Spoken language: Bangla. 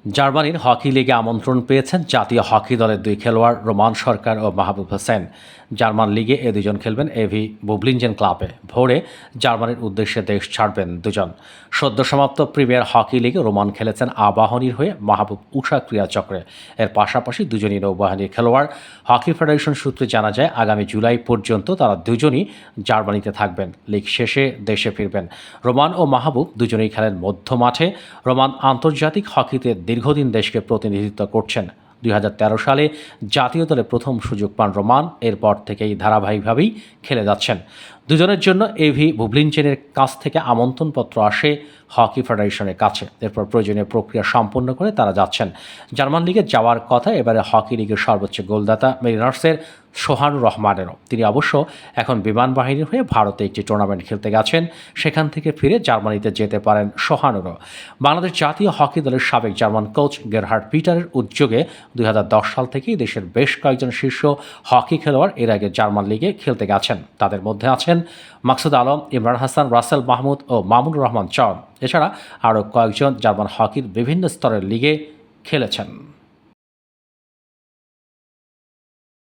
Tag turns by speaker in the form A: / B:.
A: জার্মানির হকি লিগে আমন্ত্রণ পেয়েছেন জাতীয় হকি দলের দুই খেলোয়াড় রোমান সরকার ও মাহবুব হোসেন। জার্মান লিগে এ দুজন খেলবেন এভি বুবলিনজেন ক্লাবে। ভোরে জার্মানির উদ্দেশ্যে দেশ ছাড়বেন দুজন। সদ্য সমাপ্ত প্রিমিয়ার হকি লিগে রোমান খেলেছেন আবাহনীর হয়ে, মাহবুব উষা ক্রীড়া চক্রে। এর পাশাপাশি দুজনই নৌবাহিনীর খেলোয়াড়। হকি ফেডারেশন সূত্রে জানা যায়, আগামী জুলাই পর্যন্ত তারা দুজনই জার্মানিতে থাকবেন। লিগ শেষে দেশে ফিরবেন। রোমান ও মাহবুব দুজনেই খেলেন মধ্য মাঠে। রোমান আন্তর্জাতিক হকিতে দীর্ঘদিন দেশকে প্রতিনিধিত্ব করছেন। 2013 সালে জাতীয় দলে প্রথম সুযোগ পান রোমান। এরপর থেকেই ধারাবাহিকভাবেই খেলে যাচ্ছেন। দুজনের জন্য এভি বুবলিনজেনের কাছ থেকে আমন্ত্রণপত্র আসে হকি ফেডারেশনের কাছে। এরপর প্রয়োজনীয় প্রক্রিয়া সম্পন্ন করে তারা যাচ্ছেন। জার্মান লিগে যাওয়ার কথা এবারে হকি লিগের সর্বোচ্চ গোলদাতা মেরিনার্সের সোহানুর রহমানেরও। তিনি অবশ্য এখন বিমান বাহিনীর হয়ে ভারতে একটি টুর্নামেন্ট খেলতে গেছেন। সেখান থেকে ফিরে জার্মানিতে যেতে পারেন সোহানুরও। বাংলাদেশ জাতীয় হকি দলের সাবেক জার্মান কোচ গেরহার্ড পিটারের উদ্যোগে 2010 সাল থেকেই দেশের বেশ কয়েকজন শীর্ষ হকি খেলোয়াড় এর আগে জার্মান লিগে খেলতে গেছেন। তাদের মধ্যে আছেন মাকসুদ আলম, ইমরান হাসান, রাসেল মাহমুদ ও মামুনুর রহমান চন। এছাড়া আরও কয়েকজন জার্মান হকির বিভিন্ন স্তরের লিগে খেলেছেন।